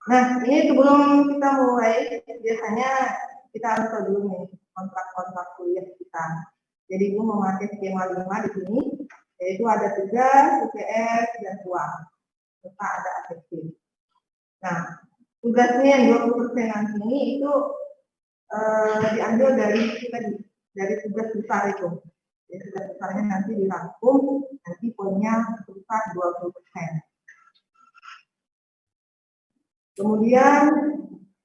Nah, ini sebelum kita mulai, biasanya kita harus tahu dulu nih kontrak-kontrak kuliah kita. Jadi Ibu memakai skema 5 di sini, yaitu ada tugas, UTS, dan uang, serta ada efektif. Nah, tugasnya yang 20% nanti ini itu diambil dari tugas besar itu. Jadi tugas besarnya nanti dirangkum, nanti poinnya sebesar 20%. Kemudian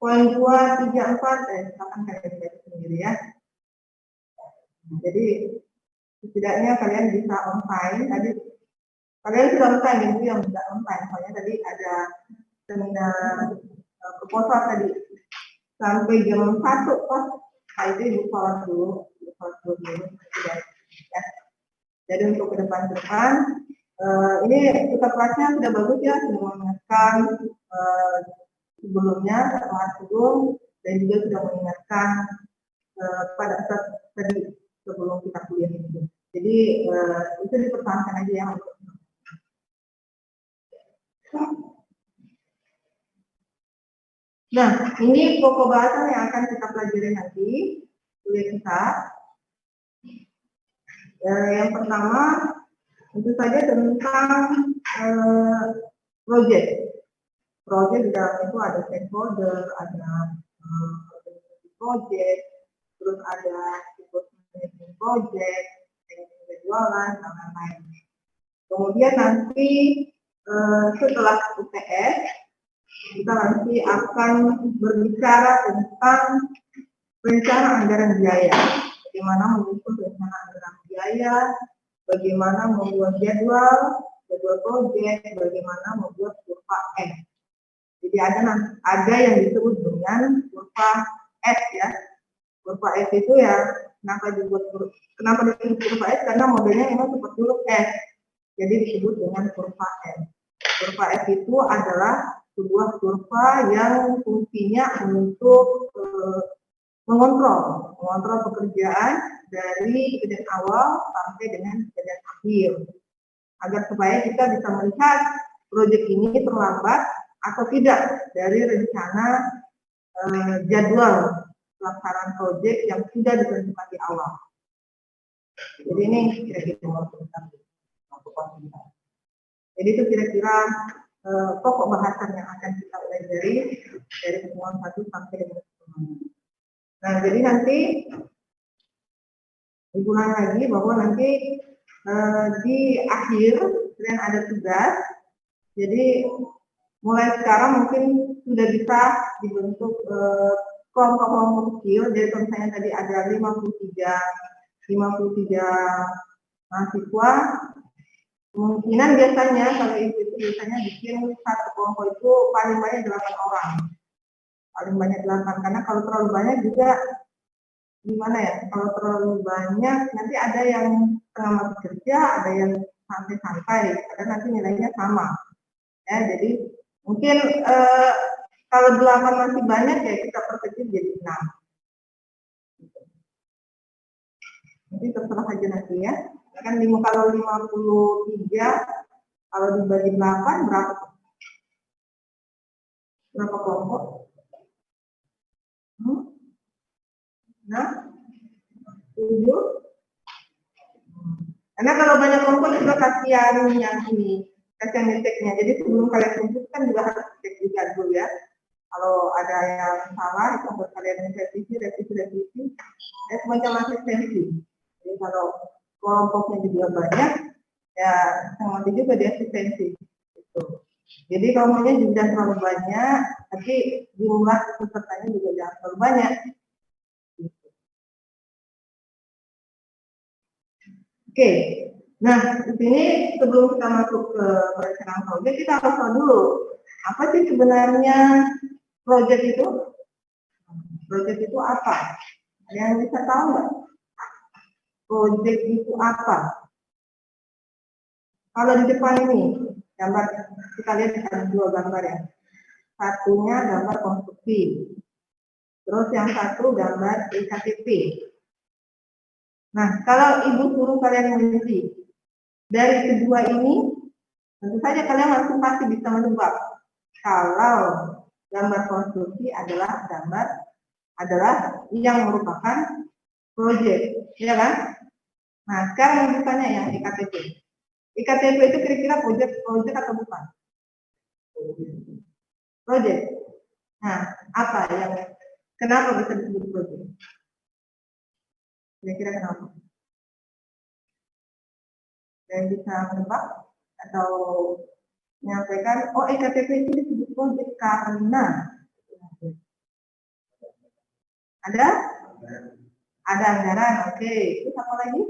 poin 2, 3, 4, silakan kalian lihat sendiri ya. Jadi setidaknya kalian bisa on time. Tadi kalian sudah on time, itu yang tidak on time. Soalnya tadi ada seminar proposal tadi sampai jam 1 pas. Itu ibu sholat dulu, ya. Jadi untuk ke depan ini kita kelasnya sudah bagus ya, sudah mengingatkan sebelumnya setelah sebelum, dan juga sudah mengingatkan pada saat tadi sebelum kita kuliah itu. Jadi itu dipertahankan aja ya. Nah, ini pokok bahasan yang akan kita pelajari nanti kuliah kita. Yang pertama tentu saja tentang project. Project di dalam itu ada stakeholder, ada project, terus ada management project, penjualan, dan lain-lain. Kemudian nanti setelah UTS kita nanti akan berbicara tentang rencana anggaran biaya, bagaimana menyusun rencana anggaran biaya, bagaimana membuat jadwal proyek, bagaimana membuat kurva S. Jadi ada yang disebut dengan kurva S ya. Kurva S itu ya, kenapa disebut kurva S? Karena modelnya memang seperti huruf S. Jadi disebut dengan kurva S. Kurva S itu adalah sebuah kurva yang fungsinya untuk mengontrol pekerjaan dari kejadian awal sampai dengan kejadian akhir, agar supaya kita bisa melihat proyek ini terlambat atau tidak dari rencana jadwal pelaksanaan proyek yang sudah ditentukan di awal. Jadi ini kira-kira jadi itu kira-kira pokok bahasan yang akan kita pelajari dari pertemuan 1 sampai dengan pertemuan. Nah, jadi nanti diulang lagi bahwa nanti di akhir kalian ada tugas. Jadi mulai sekarang mungkin sudah bisa dibentuk kelompok-kelompok kecil. Jadi misalnya tadi ada 53 mahasiswa. Kemungkinan biasanya kalau itu biasanya bikin satu kelompok itu paling banyak 8 orang. Paling banyak 8, karena kalau terlalu banyak juga gimana ya, kalau terlalu banyak nanti ada yang tengah masih kerja, ada yang santai-santai, ada nanti nilainya sama ya. Jadi mungkin kalau 8 masih banyak ya kita perkecil jadi 6. Jadi terserah aja nanti ya. Kan kalau 53 kalau dibagi 8 berapa kelompok? Nah, 7. Karena kalau banyak kelompok juga kasihan yang ini, kasihan ngeteknya. Jadi sebelum kalian tunjuk kan juga harus cek juga dulu ya. Kalau ada yang salah itu buat kalian revisi, ya semacam asistensi. Jadi kalau kelompoknya juga banyak, ya sama juga di asistensi. Gitu. Jadi kalau maunya juga terlalu banyak, tapi jumlah pesertanya juga jangan terlalu banyak. Oke, nah di sini sebelum kita masuk ke perencanaan proyek, kita harus tahu dulu apa sih sebenarnya proyek itu? Proyek itu apa? Ada yang bisa tahu nggak? Proyek itu apa? Kalau di depan ini gambar, kita lihat ada 2 gambar ya. Satunya gambar konstruksi, terus yang satu gambar IKTP. Nah, kalau ibu suruh kalian memilih dari kedua ini, tentu saja kalian langsung pasti bisa menebak. Kalau Gambar konstruksi adalah yang merupakan proyek, ya kan? Nah, sekarang misalnya yang IKTP. IKTP itu kira-kira proyek atau bukan? Proyek. Nah, apa yang kenapa bisa disebut proyek? Kira-kira kenapa? Dan bisa menebak atau menyampaikan, oh IKTP itu disebut proyek karena ada anggaran, oke. Terus apa lagi?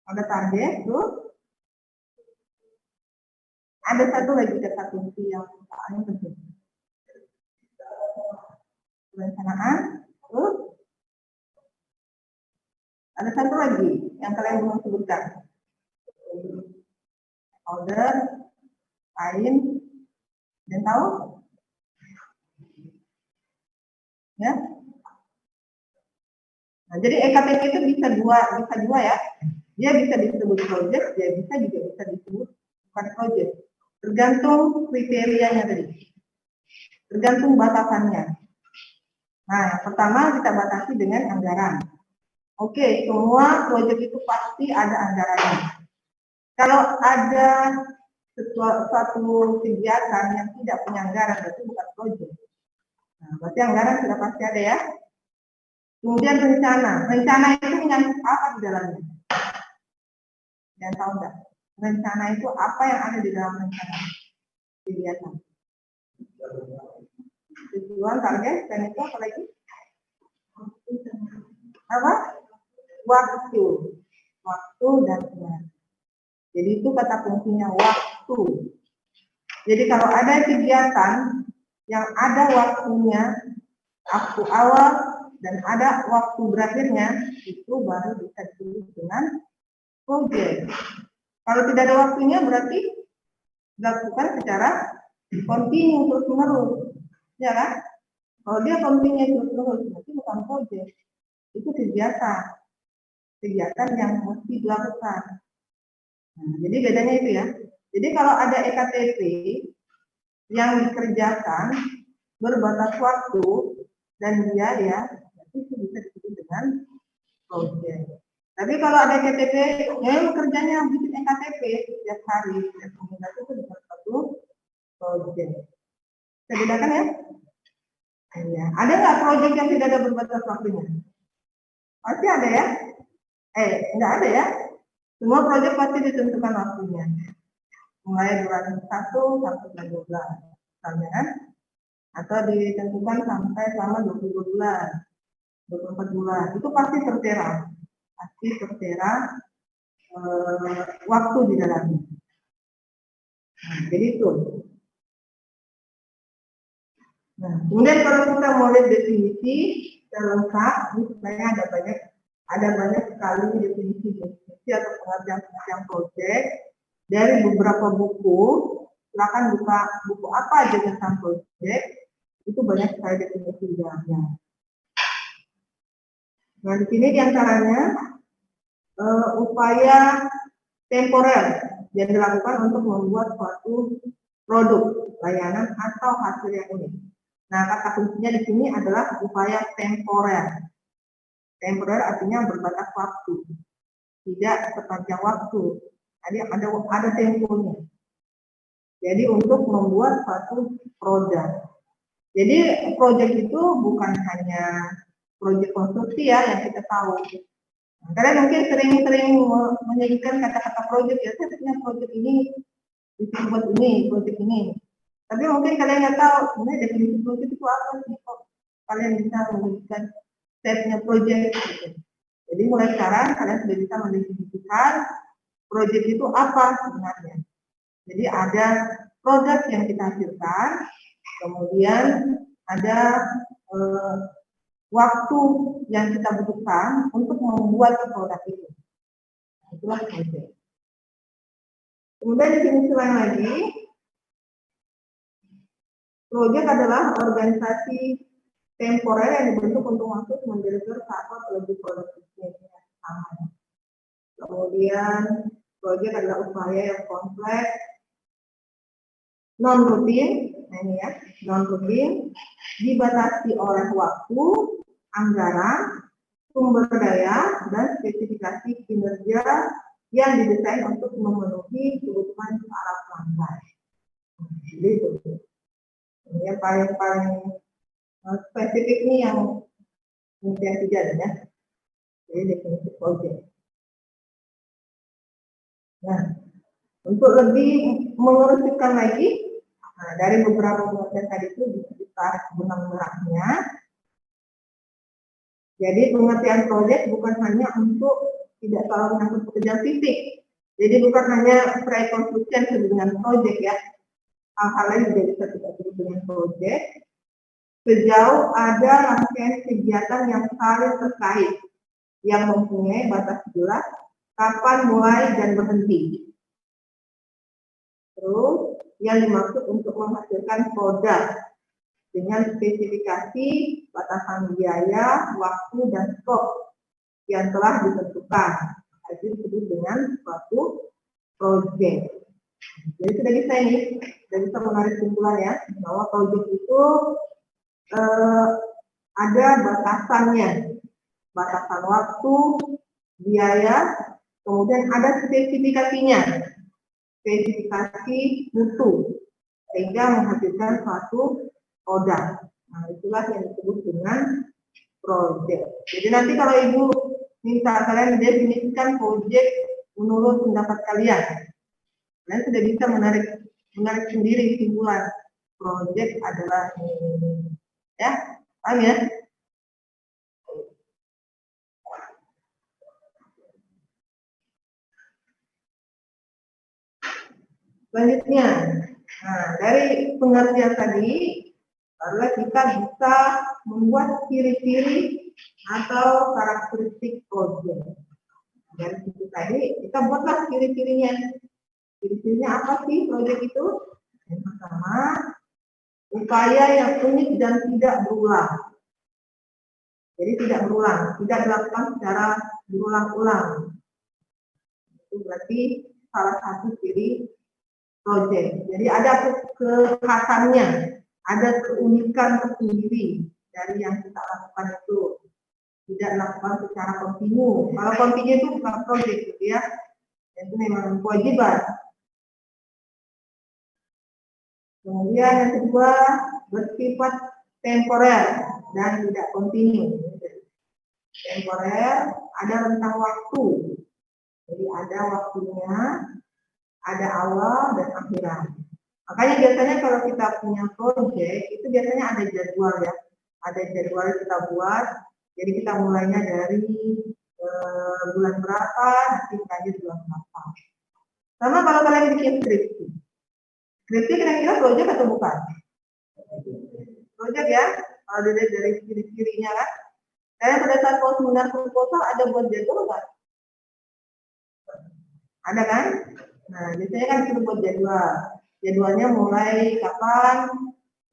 Ada target, terus ada satu lagi kata kunci yang paling penting. Perencanaan, terus ada satu lagi yang kalian belum sebutkan. Order, lain, dan tahu? Ya. Nah, jadi EKTP itu bisa dua ya. Dia bisa disebut project, dia bisa disebut bukan project. Tergantung kriterianya tadi. Tergantung batasannya. Nah, yang pertama kita batasi dengan anggaran. Oke, semua proyek itu pasti ada anggarannya. Kalau ada suatu kegiatan yang tidak punya anggaran, itu bukan proyek. Nah, berarti anggaran sudah pasti ada ya. Kemudian rencana. Rencana itu menyangkut apa di dalamnya? Yang tahu enggak? Rencana itu apa yang ada di dalam rencana kegiatan? Tujuan, target, dan itu apa lagi? Apa? Waktu. Waktu dan benar. Jadi itu kata kuncinya waktu. Jadi kalau ada kegiatan yang ada waktunya, waktu awal dan ada waktu berakhirnya, itu baru bisa disebut dengan proyek. Kalau tidak ada waktunya berarti dilakukan secara kontinu terus menerus, ya kan? Kalau dia kontinu terus menerus berarti bukan proyek, itu kegiatan yang mesti dilakukan. Nah, jadi bedanya itu ya. Jadi kalau ada EKTP yang dikerjakan berbatas waktu dan biaya, itu bisa disebut dengan proyek. Tapi kalau ada EKTP, yang kerjanya bikin EKTP setiap hari, setiap minggu, itu bukan satu proyek. Bisa bedakan ya? Ya. Ada nggak proyek yang tidak ada berbatas waktunya? Pasti ada ya? Nggak ada ya? Semua proyek pasti ditentukan waktunya. Mulai durasi 1 sampai 2 bulan, misalnya kan? Atau ditentukan sampai selama 22 bulan, 24 bulan. Itu pasti tertera. Pasti tertera waktu di dalamnya. Nah, jadi itu. Nah, kemudian kalau kita mau lihat definisi lengkap, sebenarnya ada banyak sekali definisi atau pengertian proyek dari beberapa buku. Silakan buka buku apa aja tentang proyek, itu banyak sekali definisi di dalamnya. Nah, di sini diantaranya upaya temporer yang dilakukan untuk membuat suatu produk, layanan atau hasil yang unik. Nah, kata kuncinya di sini adalah upaya temporer. Temporer artinya berbatas waktu, tidak sepanjang waktu. Jadi ada temponya. Jadi untuk membuat suatu produk. Jadi proyek itu bukan hanya proyek konstruksi ya yang kita tahu. Nah, kalian mungkin sering-sering menyajikan kata-kata proyek ya, saya punya proyek ini, disebut ini, proyek ini. Tapi mungkin kalian nggak tahu sebenarnya definisi proyek itu apa sih kok kalian bisa menunjukkan setnya proyek. Gitu. Jadi mulai sekarang kalian sudah bisa mendefinisikan proyek itu apa sebenarnya. Jadi ada produk yang kita hasilkan, kemudian ada waktu yang kita butuhkan untuk membuat produk itu. Nah, itulah proyek. Kemudian definisi lain lagi, proyek adalah organisasi temporer yang dibentuk untuk masuk mendeliver satu atau lebih produk bisnis yang sama. Kemudian proyek adalah upaya yang kompleks, non rutin, nah ini ya, non rutin, dibatasi oleh waktu, anggaran, sumber daya, dan spesifikasi kinerja yang didesain untuk memenuhi kebutuhan para pelanggan. Jadi itu. Yang paling spesifik ini yang tiga ya. Jadi definisi project. Nah, untuk lebih mengerucutkan lagi, dari beberapa pengertian tadi itu bisa ditarik benang merahnya. Jadi pengertian project bukan hanya untuk tidak selalu menyangkut pekerjaan fisik. Jadi bukan hanya pre-construction dengan project ya. Hal-hal lain juga bisa kita sebut dengan project. Sejauh ada rangkaian kegiatan yang saling terkait, yang mempunyai batas jelas kapan mulai dan berhenti. Terus yang dimaksud untuk menghasilkan produk dengan spesifikasi, batasan biaya, waktu, dan skop yang telah ditentukan. Itu disebut dengan suatu project. Jadi sudah bisa ini, sudah bisa menarik kesimpulan ya, bahwa project itu ada batasannya, batasan waktu, biaya, kemudian ada spesifikasinya, spesifikasi mutu, sehingga menghasilkan suatu produk. Nah, itulah yang disebut dengan project. Jadi nanti kalau Ibu minta kalian mendefinisikan project menurut pendapat kalian, kalian sudah bisa menarik sendiri kesimpulan project adalah ini. Ya, paham ya? Selanjutnya, nah, dari pengertian tadi, barulah kita bisa membuat ciri-ciri atau karakteristik project. Dari situ tadi, kita buatlah ciri-cirinya. Ciri-cirinya apa sih project itu? Yang pertama, upaya yang unik dan tidak berulang. Jadi tidak berulang, tidak dilakukan secara berulang-ulang. Itu berarti salah satu ciri project. Jadi ada kekhasannya, ada keunikan tersendiri dari yang kita lakukan itu. Tidak dilakukan secara kontinu. Kalau kontinu itu bukan project gitu ya. Itu memang kewajiban. Kemudian yang kedua, bersifat temporer dan tidak kontinu. Temporer ada rentang waktu. Jadi ada waktunya, ada awal dan akhiran. Makanya biasanya kalau kita punya project, itu biasanya ada jadwal ya. Ada jadwal kita buat, jadi kita mulainya dari bulan berapa, nanti lanjut bulan berapa. Sama kalau kalian bikin skripsi. Skripsi kira-kira project atau bukan? Project ya, kalau dilihat dari ciri-cirinya kan. Kalian pada saat mau seminar proposal ada buat jadwal nggak? Ada kan? Nah, biasanya kan kita buat jadwal. Jadwalnya mulai kapan,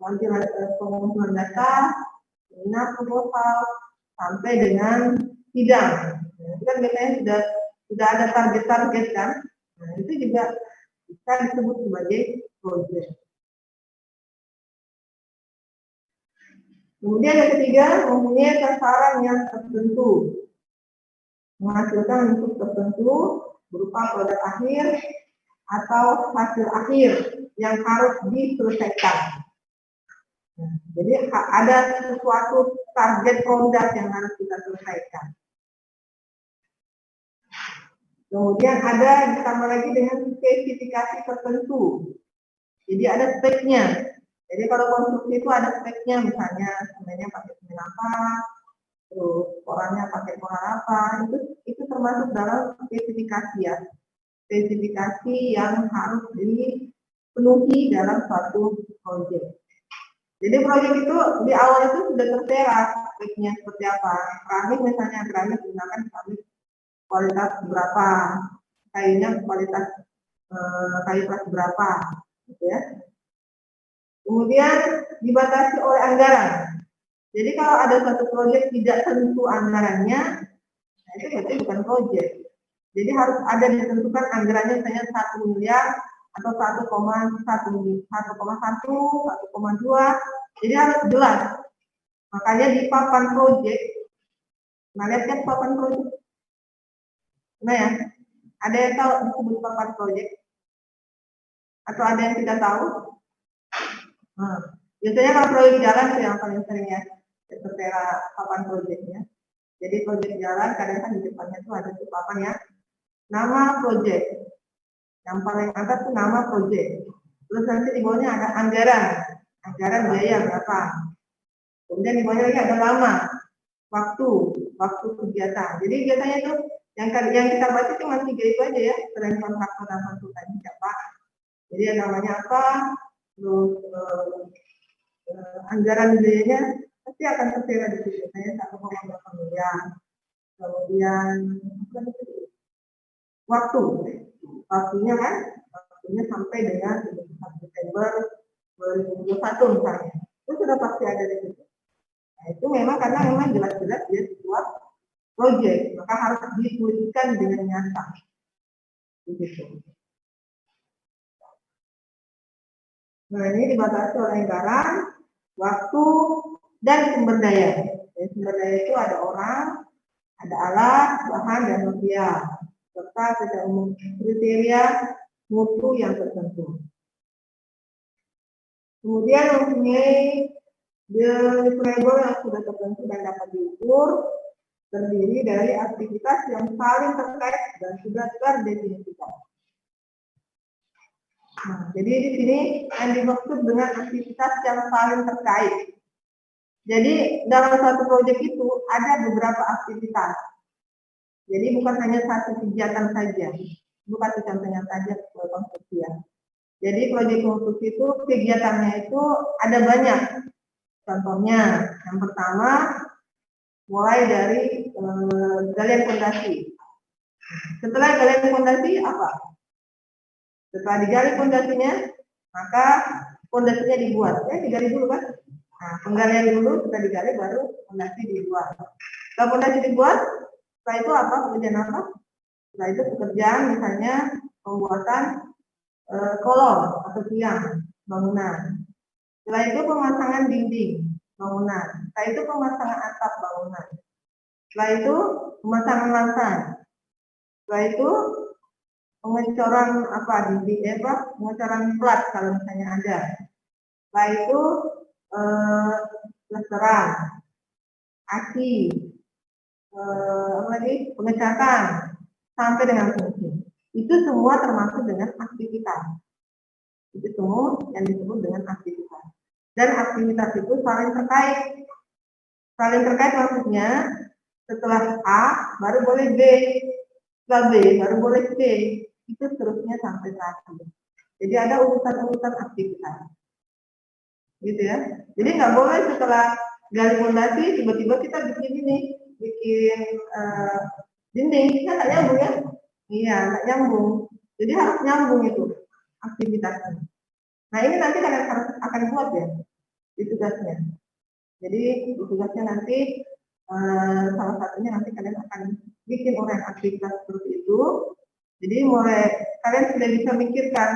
nanti pengumpulan data, seminar proposal, sampai dengan sidang. Nah, itu kan biasanya sudah ada target-target kan. Nah, itu juga bisa disebut sebagai project. Kemudian yang ketiga, mempunyai sasaran yang tertentu. Menghasilkan bentuk tertentu berupa produk akhir atau hasil akhir yang harus diselesaikan. Nah, jadi ada sesuatu target produk yang harus kita selesaikan. Kemudian ada ditambah lagi dengan spesifikasi tertentu. Jadi ada speknya. Jadi kalau konstruksi itu ada speknya, misalnya sebenarnya pakai semen apa, terus orangnya pakai pola apa, itu termasuk dalam spesifikasi ya. Spesifikasi yang harus dipenuhi dalam suatu proyek. Jadi proyek itu di awal itu sudah tertera speknya seperti apa. Keramik misalnya, keramik gunakan keramik kualitas berapa, kayunya kualitas kayu kelas berapa, gitu ya. Kemudian dibatasi oleh anggaran. Jadi kalau ada satu proyek tidak tentu anggarannya, nah itu berarti bukan proyek. Jadi harus ada ditentukan anggarannya misalnya 1 miliar atau 1,1, 1,2, jadi harus jelas. Makanya di papan proyek, nah lihat kan papan proyek, nah ya, ada yang tahu disebut papan proyek? Atau ada yang tidak tahu? Nah, biasanya kalau proyek jalan itu yang paling sering ya, tertera papan proyeknya. Jadi proyek jalan kadang kan di depannya itu ada tuh papan ya, nama proyek. Yang paling atas itu nama proyek. Terus nanti di bawahnya ada anggaran biaya berapa. Kemudian di bawahnya lagi ada lama, waktu kegiatan. Jadi biasanya itu yang kita baca cuma 3 itu aja ya, selain kontraktor dan konsultan siapa. Jadi yang namanya apa, terus anggaran biayanya pasti akan tertera di situ. Saya 1,8 miliar. Kemudian waktunya kan, waktunya sampai dengan 31 Desember 2021 misalnya. Itu sudah pasti ada di situ. Nah, itu memang karena memang jelas-jelas dia sebuah proyek, maka harus diwujudkan dengan nyata. Begitu. Nah, ini dibatasi oleh anggaran, waktu, dan sumber daya. Jadi, sumber daya itu ada orang, ada alat, bahan, dan material, serta secara umum kriteria mutu yang tertentu. Kemudian mempunyai deliverable yang sudah tertentu dan dapat diukur, terdiri dari aktivitas yang saling terkait dan sudah terdefinisikan. Nah, jadi di sini yang dimaksud dengan aktivitas yang saling terkait. Jadi dalam satu proyek itu ada beberapa aktivitas. Jadi bukan hanya satu kegiatan saja, bukan contohnya saja konstruksi ya. Jadi proyek konstruksi itu kegiatannya itu ada banyak. Contohnya yang pertama mulai dari galian fondasi. Setelah galian fondasi apa? Setelah digali fondasinya, maka fondasinya dibuat. Ya, digali dulu kan? Nah, penggalian dulu, setelah digali baru fondasi dibuat. Setelah fondasi dibuat, setelah itu apa? Pekerjaan apa? Setelah itu pekerjaan misalnya pembuatan kolom atau tiang bangunan. Setelah itu pemasangan dinding bangunan. Setelah itu pemasangan atap bangunan. Setelah itu pemasangan lantai. Setelah itu pengecoran apa dinding pengecoran plat kalau misalnya ada. Setelah itu plesteran, aki, apa lagi pengecatan sampai dengan finishing. Itu semua termasuk dengan aktivitas. Itu semua yang disebut dengan aktivitas. Dan aktivitas itu saling terkait. Saling terkait maksudnya setelah A baru boleh B, setelah B baru boleh C. Itu seterusnya sampai terakhir. Jadi ada urutan-urutan aktivitas, gitu ya. Jadi nggak boleh setelah gali fondasi tiba-tiba kita bikin ini, bikin dinding, kita nggak nyambung ya? Iya, nggak nyambung. Jadi harus nyambung itu aktivitasnya. Nah ini nanti kalian harus akan buat ya di tugasnya. Jadi di tugasnya nanti salah satunya nanti kalian akan bikin uraian aktivitas seperti itu. Jadi mulai kalian sudah bisa mikirkan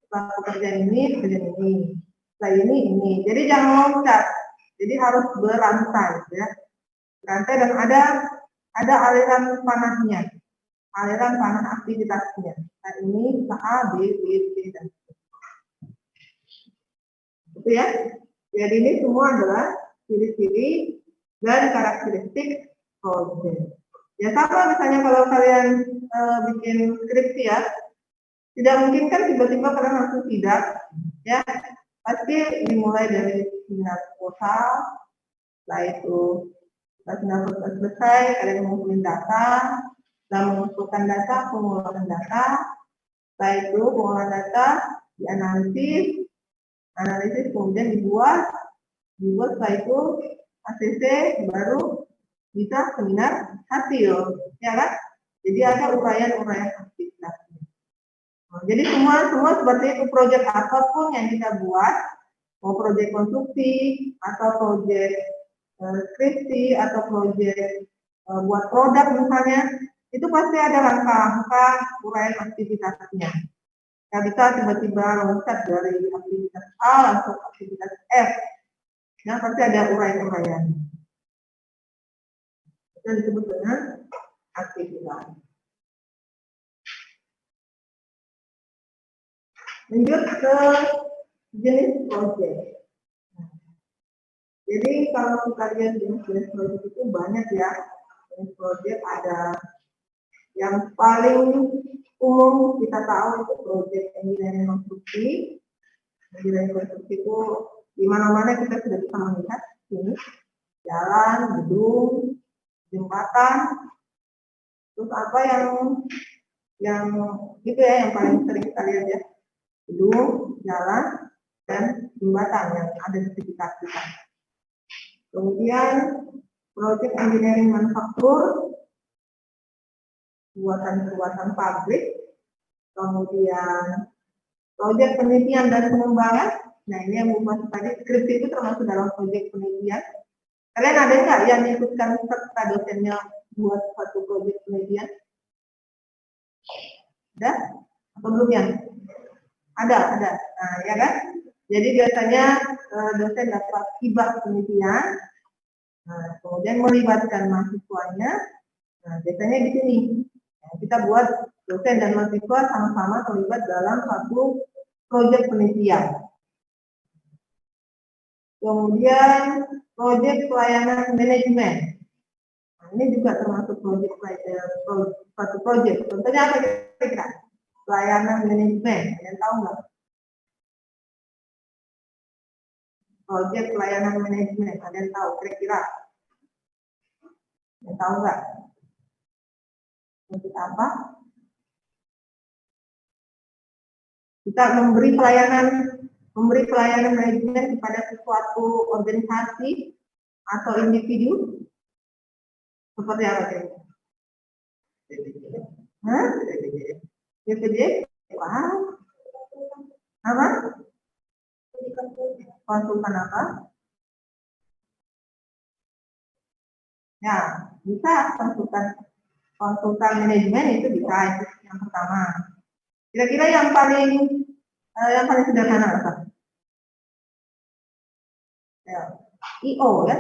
setelah pekerjaan ini, setelah ini. Jadi jangan loncat. Jadi harus berantai ya. Berantai dan ada aliran panahnya. Aliran panah aktivitasnya. Nah ini A, B, C, dan itu ya. Jadi ini semua adalah ciri-ciri dan karakteristik proyek. Ya sama misalnya kalau kalian bikin skripsi ya, tidak mungkin kan tiba-tiba kalian langsung tidak, ya pasti dimulai dari seminar proposal, setelah itu seminar proposal selesai, kalian mengumpulkan data, dan mengumpulkan data, pengolahan data, setelah itu pengolahan data dianalisis kemudian dibuat setelah itu ACC baru bisa seminar hasil, ya kan? Jadi ada uraian-uraian aktivitas. Nah, jadi semua seperti itu proyek apapun yang kita buat, mau proyek konstruksi atau proyek skripsi atau proyek buat produk misalnya, itu pasti ada rangka uraian aktivitasnya. Nggak bisa tiba-tiba loncat dari aktivitas A langsung aktivitas F. Nah, pasti ada uraian-uraian. Itu disebut dengan aktivitas. Lanjut ke jenis proyek. Jadi kalau kita lihat jenis proyek itu banyak ya. Jenis proyek ada yang paling umum kita tahu itu proyek engineering konstruksi. Engineering konstruksi itu di mana-mana kita sudah bisa melihat ini jalan, gedung, jembatan. Terus apa yang itu ya yang paling sering kita lihat ya, gedung, jalan, dan jembatan yang ada di sekitar kita. Kemudian proyek engineering manufaktur, buatan pabrik, kemudian proyek penelitian dan pengembangan. Nah, ini yang masuk tadi, skripsi itu termasuk dalam proyek penelitian. Kalian ada nggak yang ikutkan serta dosennya buat satu proyek penelitian? Ada? Atau belum ya? Ada. Nah, ya kan? Jadi biasanya dosen dapat hibah penelitian, nah, kemudian melibatkan mahasiswanya. Nah, biasanya di sini kita buat dosen dan mahasiswa sama-sama terlibat dalam satu proyek penelitian. Kemudian proyek pelayanan manajemen. Nah, ini juga termasuk satu proyek. Contohnya apa kira-kira? Pelayanan manajemen. Kalian tahu nggak? Proyek pelayanan manajemen. Kalian tahu kira-kira? Kalian tahu nggak? Untuk apa? Kita memberi pelayanan manajemen kepada suatu organisasi atau individu seperti apa kira-kira? Hah? DPD? Wah. Apa? Konsultan apa? Ya, bisa konsultan manajemen itu bisa, itu yang pertama. Kira-kira yang paling sederhana apa? Ya, IO ya.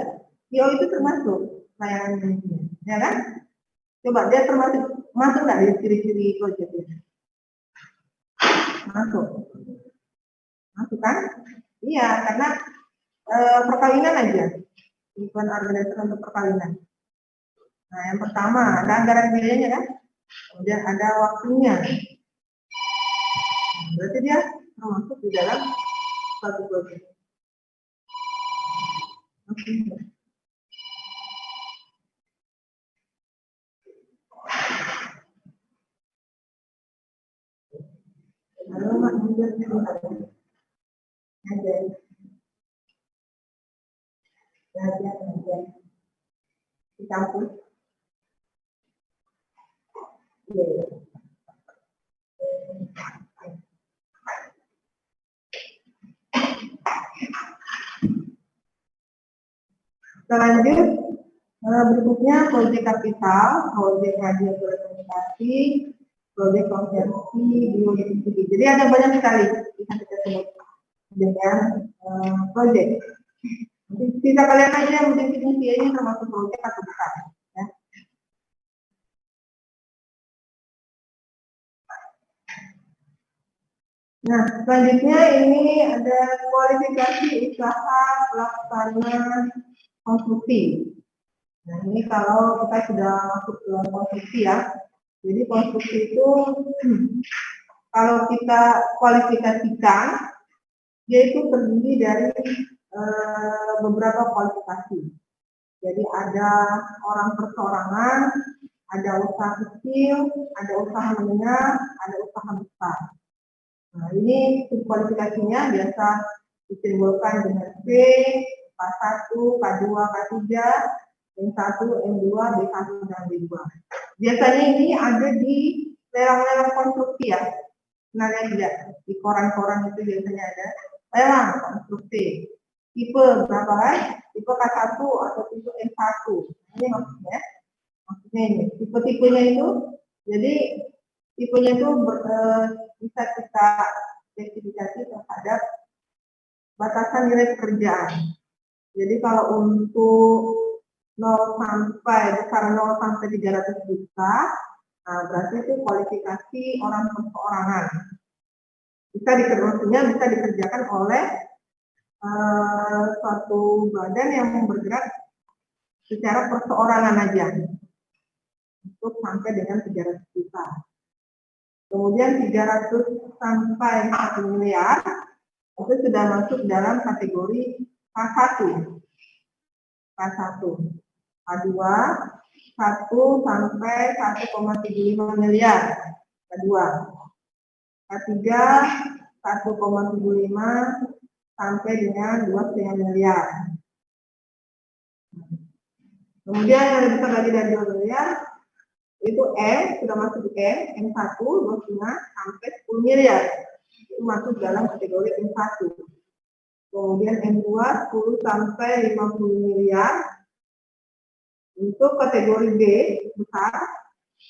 IO itu termasuk pelayanan manajemen, ya kan? Coba dia masuk nggak di ciri-ciri proyek ini? Masuk kan? Iya, karena perkawinan aja, event organizer untuk perkawinan. Nah, yang pertama ada anggaran biayanya kan, kemudian ada waktunya. Berarti dia termasuk di dalam satu proyek. Lalu kemudian ada di kampus. Selanjut, berikutnya proyek kapital, proyek radio telekomunikasi, proyek konversi biodiversity. Jadi ada banyak sekali bisa kita sebut dengan proyek. Bisa kalian aja yang mungkin ini termasuk proyek atau bukan. Ya. Nah, selanjutnya ini ada kualifikasi usaha pelaksana konstruksi. Nah, ini kalau kita sudah masuk ke konstruksi ya. Jadi konstruksi itu kalau kita kualifikasikan, dia itu terdiri dari beberapa kualifikasi. Jadi ada orang perseorangan, ada usaha kecil, ada usaha menengah, ada usaha besar. Nah, ini kualifikasinya biasa disimbolkan dengan P, K1, K2, K3, M1, M2, B1, dan B2. Biasanya ini ada di lelang-lelang konstruksi ya. Sebenarnya tidak, di koran-koran itu biasanya ada lelang konstruksi. Tipe berapa kan? Tipe K1 atau tipe M1. Ini maksudnya ini tipe-tipenya itu, jadi tipenya itu bisa kita spesifikasi terhadap batasan nilai pekerjaan. Jadi kalau untuk 0 sampai besar 0 sampai 300 juta, nah berarti itu kualifikasi orang perseorangan. Maksudnya bisa dikerjakan oleh suatu badan yang bergerak secara perseorangan aja untuk sampai dengan 300 juta. Kemudian 300 sampai 1 miliar itu sudah masuk dalam kategori K1. K1. K2 1 sampai 1,75 miliar. K2. K3 1,75 sampai dengan 2,5 miliar. Kemudian yang lebih besar lagi dari 2 miliar itu M, sudah masuk di M1 2,5 sampai 10 miliar. Itu masuk dalam kategori M1. Kemudian M2 10 sampai 50 miliar. Untuk kategori B besar,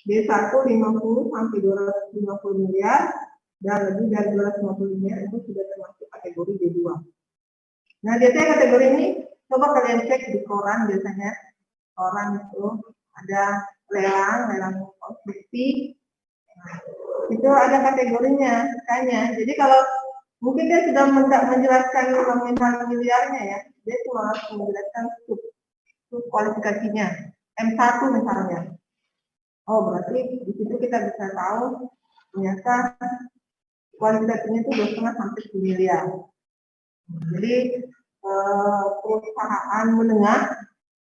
B1 50 sampai 250 miliar dan lebih dari 250 miliar itu sudah termasuk kategori B2. Nah, biasanya kategori ini coba kalian cek di koran, biasanya koran itu ada lelang konstruksi. Nah, itu ada kategorinya, makanya. Jadi kalau mungkin dia sudah menjelaskan nominal miliarnya ya, dia cuma harus menjelaskan kualifikasinya. M1 misalnya. Oh, berarti di situ kita bisa tahu ternyata kualifikasinya itu 2,5 sampai 10 miliar. Jadi perusahaan menengah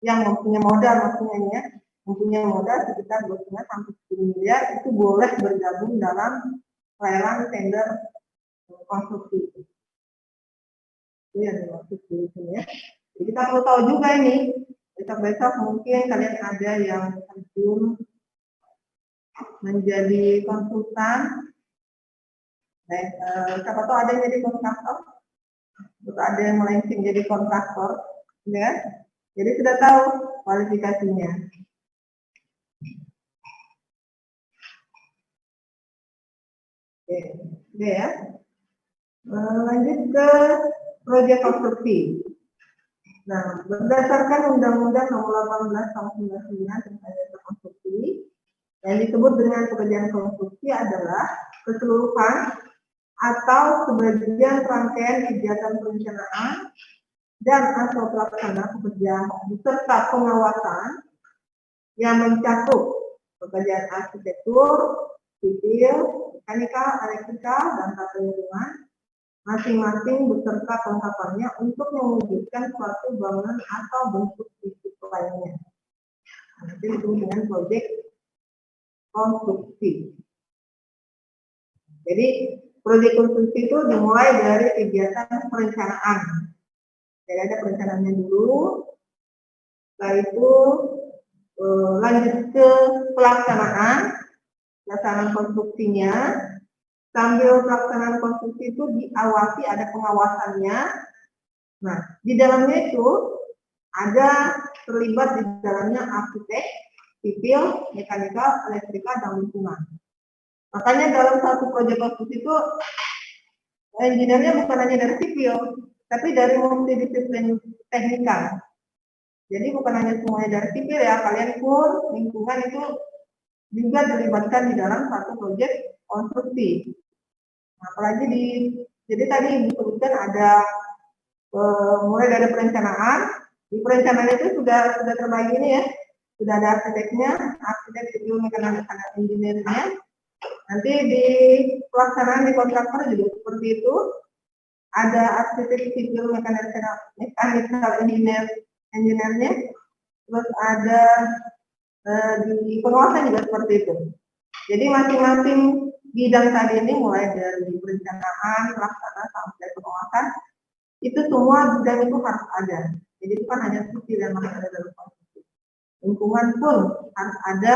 yang mempunyai modal maksudnya mempunyai modal sekitar 2,5 sampai 10 miliar itu boleh bergabung dalam lelang tender konstruksi. Itu yang dimaksud di sini ya. Jadi kita perlu tahu juga ini. Besok-besok mungkin kalian ada yang terjun menjadi konsultan. Siapa tahu ada yang jadi kontraktor, atau ada yang melenceng jadi kontraktor, ya. Jadi sudah tahu kualifikasinya. Oke, ya. Lanjut ke proyek konstruksi. Nah, berdasarkan Undang-Undang Nomor 18 Tahun 99 tentang jasa konstruksi, yang disebut dengan pekerjaan konstruksi adalah keseluruhan atau sebagian rangkaian kegiatan perencanaan dan atau pelaksana pekerjaan beserta pengawasan yang mencakup pekerjaan arsitektur, sipil, mekanikal, elektrikal, dan tata lingkungan masing-masing beserta kelengkapannya untuk mewujudkan suatu bangunan atau bentuk fisik lainnya. Nanti disebut dengan proyek konstruksi. Jadi proyek konstruksi itu dimulai dari kegiatan perencanaan. Jadi ada perencanaannya dulu, setelah itu lanjut ke pelaksanaan konstruksinya. Sambil pelaksanaan konstruksi itu diawasi, ada pengawasannya. Nah, di dalamnya itu ada terlibat di dalamnya arsitek, sipil, mekanikal, elektrikal, dan lingkungan. Makanya dalam satu proyek konstruksi itu engineer-nya bukan hanya dari sipil, tapi dari multidisiplin teknikal. Jadi bukan hanya semuanya dari sipil ya, kalian pun lingkungan itu juga dilibatkan di dalam satu proyek konstruksi. Nah, apalagi jadi tadi disebutkan ada mulai dari perencanaan. Di perencanaan itu sudah terbagi ini ya, sudah ada arsiteknya, arsitek sipil mekanikal engineer-nya. Nanti di pelaksanaan di kontraktor juga seperti itu, ada arsitek sipil mekanikal engineer-nya, terus ada di pengawasan juga seperti itu. Jadi masing-masing bidang tadi ini mulai dari perencanaan, pelaksanaan sampai pengawasan itu semua bidang itu harus ada. Jadi bukan hanya sipil yang harus ada dalam konstruksi. Lingkungan pun harus ada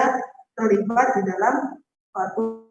terlibat di dalam suatu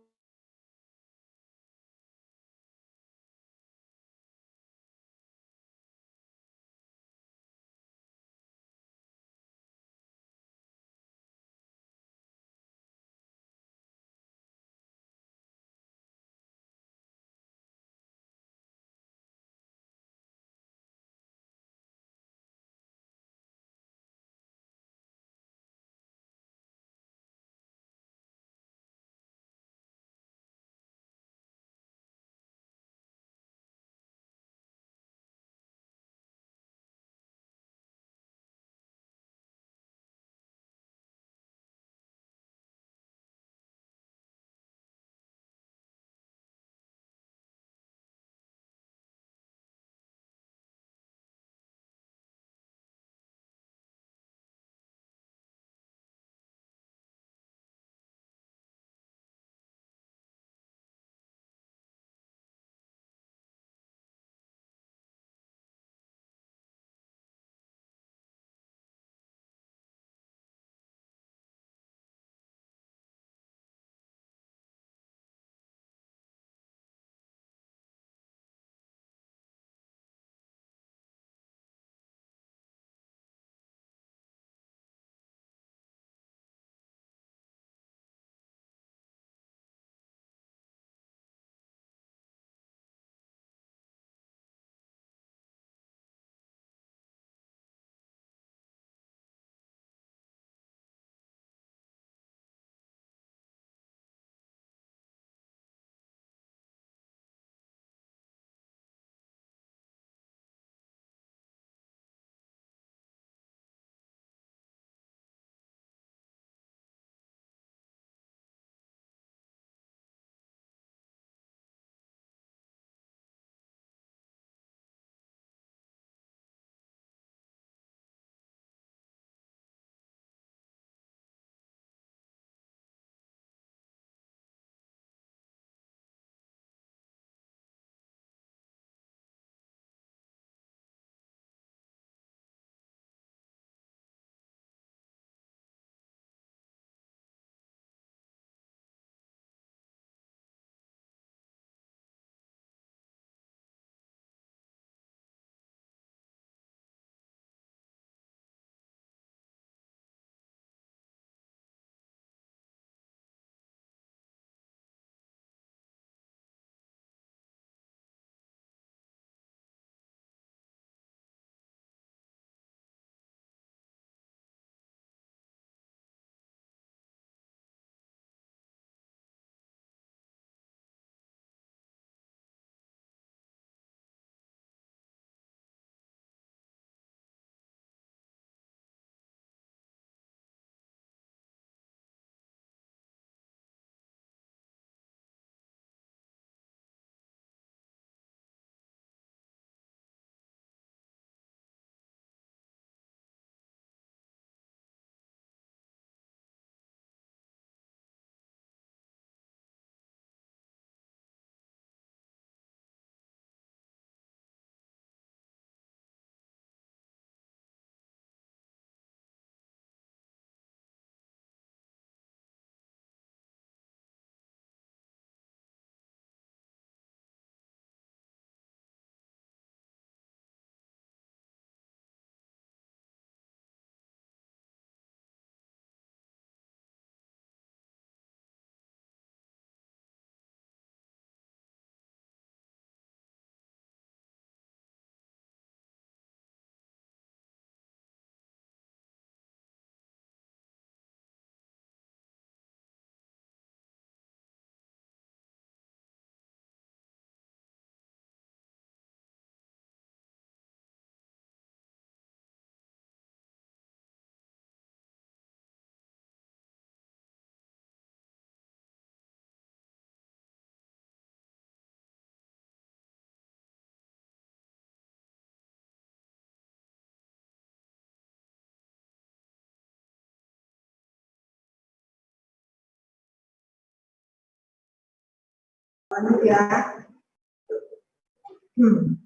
lanjut ya.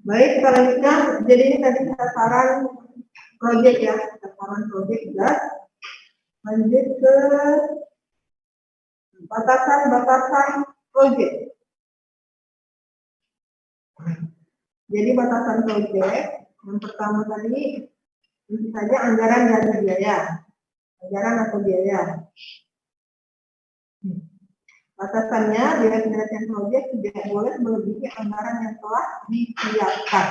Baik, selanjutnya, jadi ini tadi sasaran proyek ya, sasaran proyek jelas. Lanjut ke batasan-batasan proyek. Jadi batasan proyek, yang pertama tadi, tentu saja anggaran dan biaya. Anggaran atau biaya. Batasannya, biaya penyelesaian proyek tidak boleh melebihi anggaran yang telah disiapkan.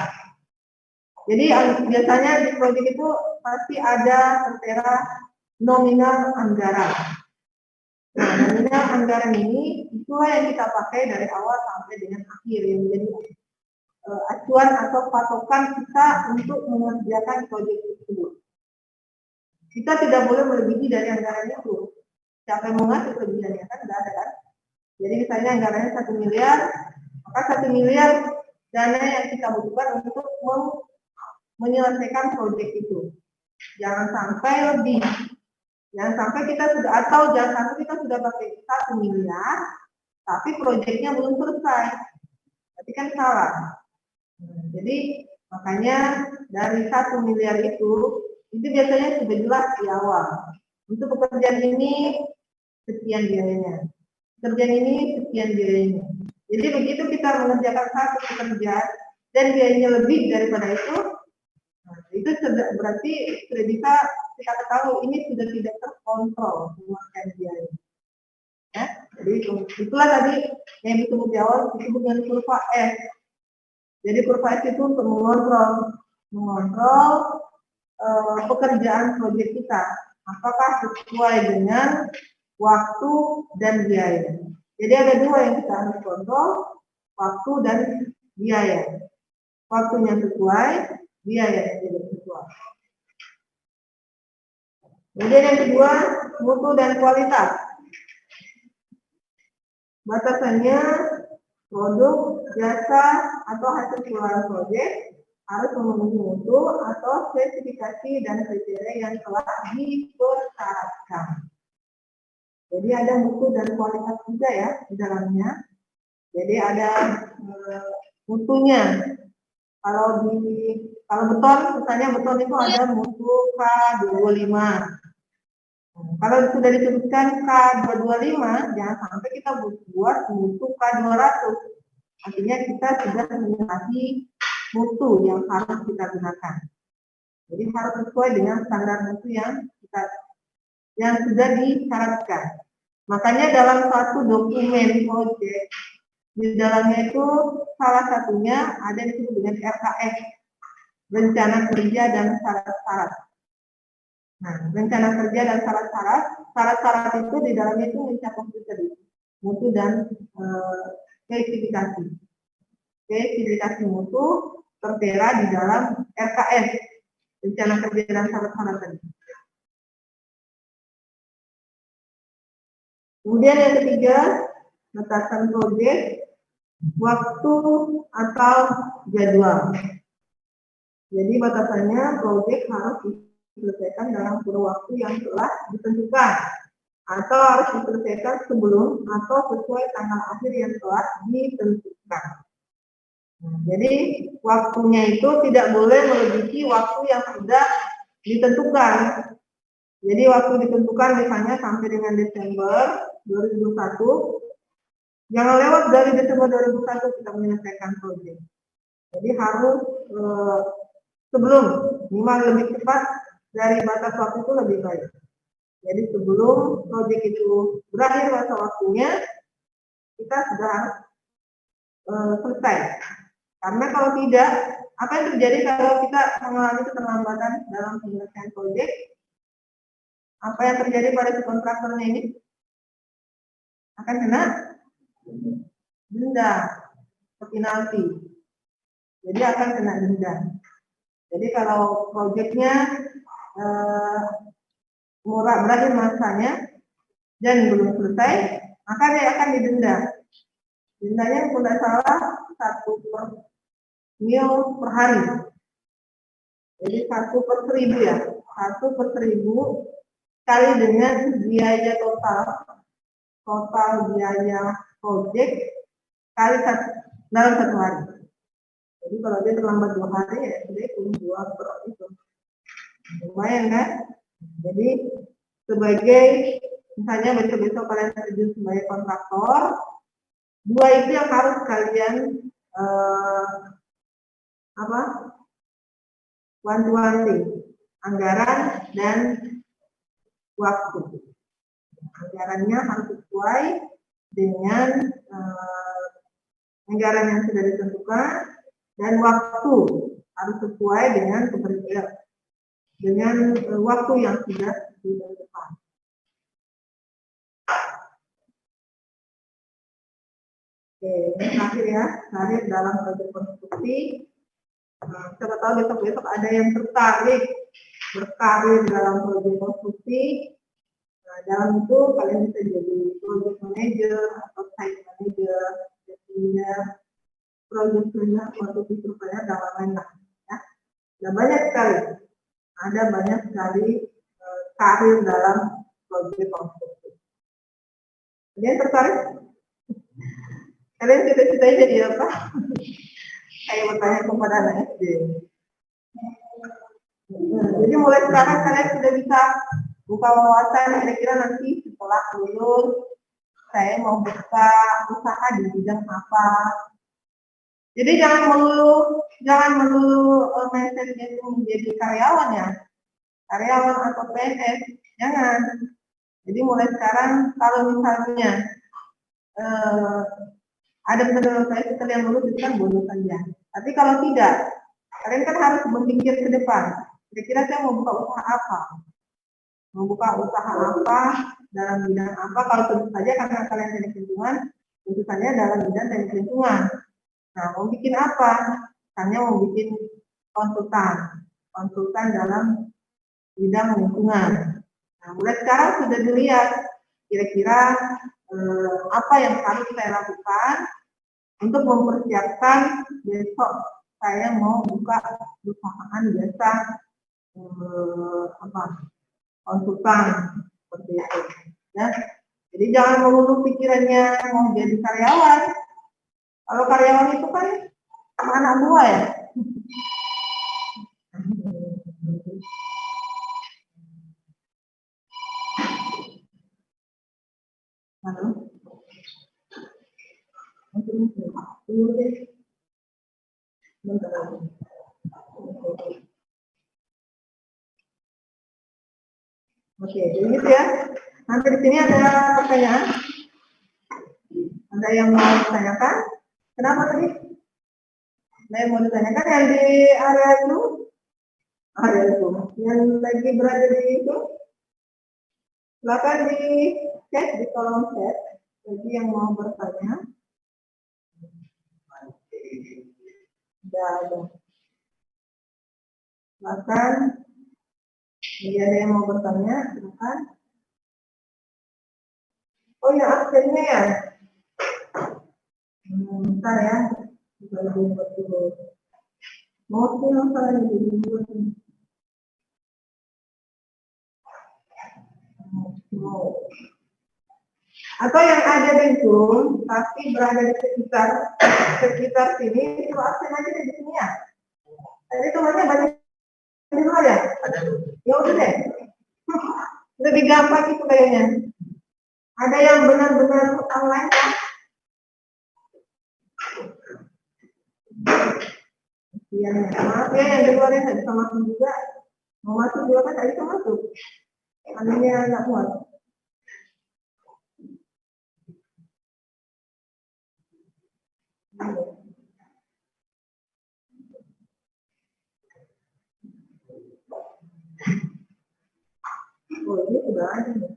Jadi biasanya di proyek itu pasti ada tertera nominal anggaran. Nah, nominal anggaran ini itulah yang kita pakai dari awal sampai dengan akhir, yang menjadi acuan atau patokan kita untuk mengerjakan proyek tersebut. Kita tidak boleh melebihi dari anggaran itu. Siapa yang mau ngasih kelebihannya kan tidak ada kan? Jadi misalnya anggarannya 1 miliar, maka 1 miliar dana yang kita butuhkan untuk menyelesaikan proyek itu. Jangan sampai lebih. Jangan sampai kita sudah, atau jangan sampai kita sudah pakai 1 miliar, tapi proyeknya belum selesai. Tapi kan salah. Jadi makanya dari 1 miliar itu biasanya sudah jelas di awal. Untuk pekerjaan ini sekian biayanya. Pekerjaan ini sekian biayanya. Jadi begitu kita mengerjakan satu pekerjaan dan biayanya lebih daripada itu sudah berarti sudah bisa kita ketahui ini sudah tidak terkontrol pemakaian biaya. Ya, jadi itulah tadi yang disebut di awal disebut dengan kurva S. Jadi kurva S itu untuk mengontrol pekerjaan proyek kita, apakah sesuai dengan waktu dan biaya. Jadi ada dua yang kita harus kontrol, waktu dan biaya. Waktunya sesuai, biaya yang tidak sesuai. Kemudian yang kedua, mutu dan kualitas. Batasannya produk, jasa, atau hasil keluaran proyek harus memenuhi mutu atau spesifikasi dan kriteria yang telah dipersyaratkan. Jadi ada mutu dan kualitas juga ya di dalamnya. Jadi ada mutunya. Kalau beton, misalnya beton itu ada mutu K225. Kalau sudah disebutkan K225, jangan sampai kita buat mutu K200. Artinya kita sudah menyalahi mutu yang harus kita gunakan. Jadi harus sesuai dengan standar mutu yang sudah disyaratkan. Makanya dalam satu dokumen proyek di dalamnya itu salah satunya ada disebut dengan RKS, rencana kerja dan syarat-syarat. Nah, rencana kerja dan syarat-syarat itu di dalamnya itu mencakup tadi mutu dan spesifikasi mutu tertera di dalam RKS, rencana kerja dan syarat-syarat tadi. Kemudian yang ketiga, batasan proyek, waktu atau jadwal. Jadi batasannya proyek harus diselesaikan dalam kurun waktu yang telah ditentukan atau harus diselesaikan sebelum atau sesuai tanggal akhir yang telah ditentukan. Jadi waktunya itu tidak boleh melebihi waktu yang sudah ditentukan. Jadi waktu ditentukan misalnya sampai dengan Desember 2021, jangan lewat dari Desember 2021 kita menyelesaikan proyek. Jadi harus sebelum, minimal lebih cepat dari batas waktu itu lebih baik. Jadi sebelum proyek itu berakhir masa waktunya, kita sudah selesai. Karena kalau tidak, apa yang terjadi kalau kita mengalami keterlambatan dalam penyelesaian proyek? Apa yang terjadi pada si kontraktornya ini? Akan kena denda, penalti. Jadi akan kena denda. Jadi kalau proyeknya berakhir masanya dan belum selesai, maka dia akan didenda. Dendanya kalau tidak salah 1 per mil per hari. Jadi 1 per 1000 ya. 1 per 1000 kali dengan biaya total biaya proyek kali dalam 1 hari. Jadi kalau dia terlambat 2 hari ya dia kurang 2 per itu. Lumayan kan? Jadi sebagai misalnya besok-besok kalian terjun sebagai kontraktor, 2 itu yang harus kalian wanti-wanti, anggaran dan waktu. Anggarannya harus sesuai dengan anggaran yang sudah ditentukan, dan waktu harus sesuai dengan waktu yang sudah ditentukan. Oke, ini terakhir ya, terakhir dalam proyek konstruksi. Siapa tahu besok-besok ada yang tertarik berkarir dalam proyek konstruksi. Nah, dalam itu kalian bisa jadi project manager atau site manager, engineer, project manager, konstruksi surveyor, dan lain-lain lah. Ya. Nah, banyak sekali, ada banyak sekali karir dalam proyek konstruksi. Kalian tertarik? Kalian cita-citanya jadi apa? Saya bertanya kepada anak SD. Jadi mulai sekarang kalian sudah bisa buka wawasan kira-kira nanti setelah lulus saya mau buka usaha di bidang apa. Jadi jangan melulu mindsetnya itu menjadi karyawan ya, karyawan atau PNS, jangan. Jadi mulai sekarang kalau misalnya ada benar-benar saya yang lulus itu kan bonus saja. Tapi kalau tidak, kalian kan harus berpikir ke depan. Kira-kira saya mau buka usaha apa? Membuka usaha apa, dalam bidang apa, kalau tentu saja karena kalian teknik lingkungan, tentu saja dalam bidang teknik lingkungan. Nah, mau bikin apa? Misalnya mau bikin konsultan dalam bidang lingkungan. Nah, mulai sekarang sudah dilihat kira-kira apa yang harus saya lakukan untuk mempersiapkan besok saya mau buka perusahaan jasa konsultan seperti itu. Ya. Jadi jangan melulu pikirannya mau jadi karyawan. Kalau karyawan itu kan anak buah ya. Halo. Oke, jadi gitu ya. Nanti di sini ada pertanyaan. Ada yang mau ditanyakan? Kenapa tadi? Ada yang mau ditanyakan yang di area itu? Area itu. Yang lagi berada di itu? Silakan di chat, di kolom chat. Jadi yang mau bertanya. Dan silakan. Jadi ada yang mau bertanya, silakan. Oh ya, absennya ya. Bentar ya. Bisa lebih buat dulu. Mau sih masalah ini buat ini. Atau yang ada di Zoom tapi berada di sekitar sini itu absen aja di sini ya. Tadi temannya banyak di luar ya. Ya udah deh. Lebih gampang itu kayaknya. Ada yang benar-benar online kan? Iya, maaf ya yang di luar yang tidak bisa masuk juga. Mau masuk juga kan tadi bisa masuk. Anehnya nggak muat. Oh, ini sudah ada nih.